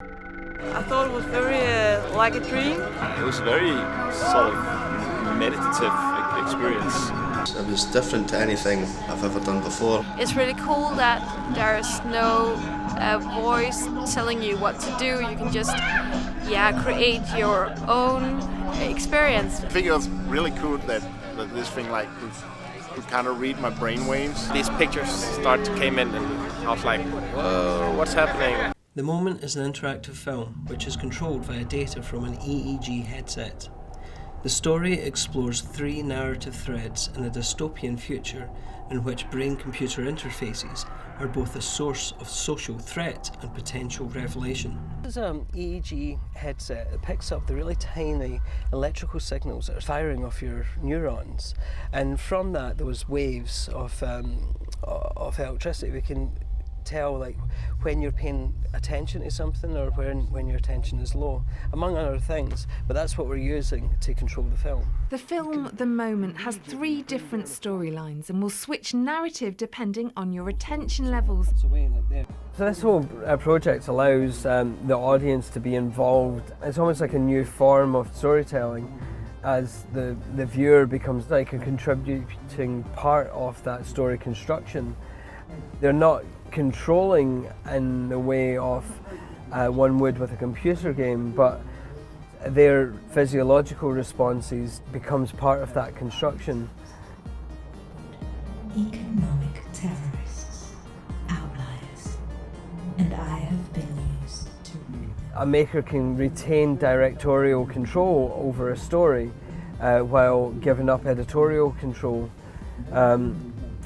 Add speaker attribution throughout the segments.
Speaker 1: I thought it was very like a dream.
Speaker 2: It was a very sort of meditative experience.
Speaker 3: It was different to anything I've ever done before.
Speaker 4: It's really cool that there's no voice telling you what to do. You can just create your own experience.
Speaker 5: I think it was really cool that this thing could kind of read my brainwaves.
Speaker 2: These pictures came in and I was like, whoa, what's happening?
Speaker 6: The Moment is an interactive film which is controlled via data from an EEG headset. The story explores 3 narrative threads in a dystopian future in which brain-computer interfaces are both a source of social threat and potential revelation. This is an EEG headset that picks up the really tiny electrical signals that are firing off your neurons, and from that those waves of electricity we can tell like when you're paying attention to something or when your attention is low, among other things, but that's what we're using to control the film.
Speaker 7: The film The Moment has 3 different storylines and will switch narrative depending on your attention levels.
Speaker 6: So this whole project allows the audience to be involved. It's almost like a new form of storytelling as the viewer becomes like a contributing part of that story construction. They're not controlling in the way of one would with a computer game, but their physiological responses becomes part of that construction.
Speaker 8: Economic terrorists, outliers, and I have been used to.
Speaker 6: A maker can retain directorial control over a story while giving up editorial control.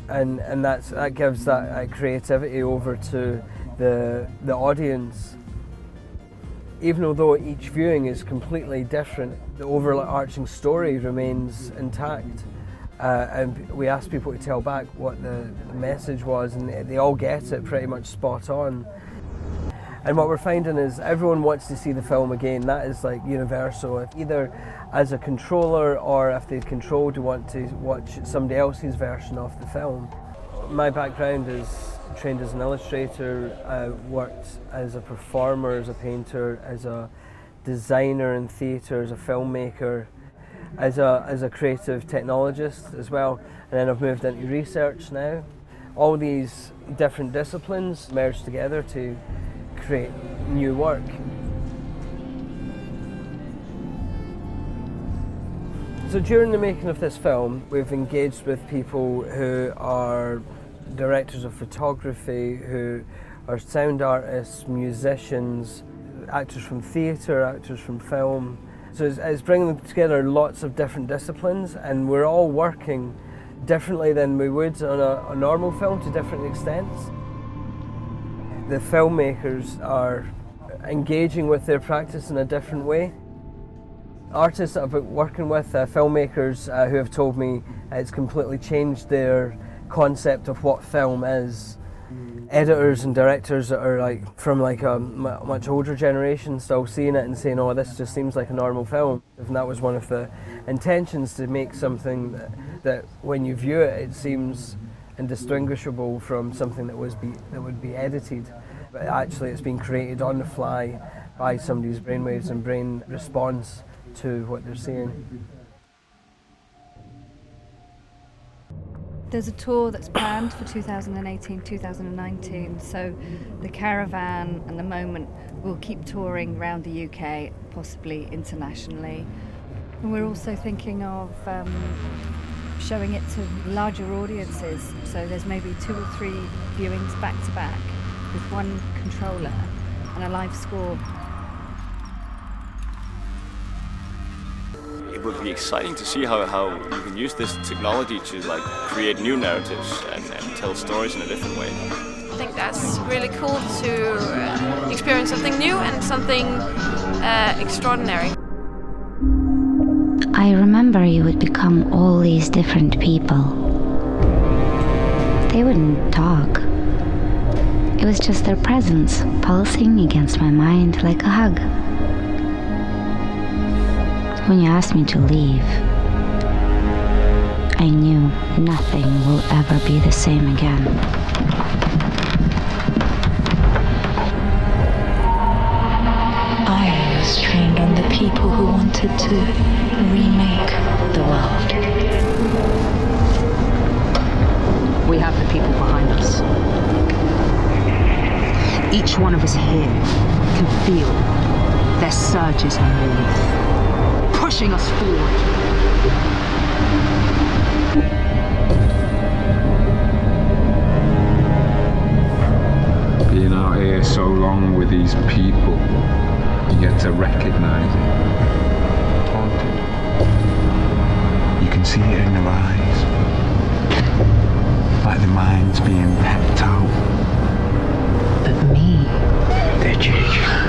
Speaker 6: And that gives that creativity over to the audience. Even although each viewing is completely different, the overarching story remains intact. And we ask people to tell back what the message was, and they all get it pretty much spot on. And what we're finding is everyone wants to see the film again. That is like universal. Either as a controller or if they control to want to watch somebody else's version of the film. My background is trained as an illustrator. I worked as a performer, as a painter, as a designer in theatre, as a filmmaker, as a creative technologist as well. And then I've moved into research now. All these different disciplines merge together to create new work. So during the making of this film, we've engaged with people who are directors of photography, who are sound artists, musicians, actors from theatre, actors from film. So it's bringing together lots of different disciplines, and we're all working differently than we would on a normal film to different extents. The filmmakers are engaging with their practice in a different way. Artists that I've been working with, filmmakers who have told me it's completely changed their concept of what film is. Editors and directors that are like from like a much older generation still seeing it and saying, oh, this just seems like a normal film. And that was one of the intentions, to make something that when you view it, it seems indistinguishable from something that would be edited. But actually it's been created on the fly by somebody's brainwaves and brain response to what they're seeing.
Speaker 9: There's a tour that's planned for 2018-2019, so the Caravan and The Moment will keep touring around the UK, possibly internationally. And we're also thinking of showing it to larger audiences, so there's maybe 2 or 3 viewings back to back with one controller and a live score.
Speaker 2: It would be exciting to see how you can use this technology to like create new narratives and tell stories in a different way.
Speaker 4: I think that's really cool to experience something new and something extraordinary.
Speaker 10: I remember you would become all these different people. They wouldn't talk. It was just their presence pulsing against my mind like a hug. When you asked me to leave, I knew nothing will ever be the same again. wanted to remake the world.
Speaker 11: We have the people behind us. Each one of us here can feel their surges underneath, pushing us forward.
Speaker 12: Being out here so long with these people, you get to recognise it. Haunted. You can see it in their eyes. Like the mind's being pepped out.
Speaker 10: But me,
Speaker 12: Did you?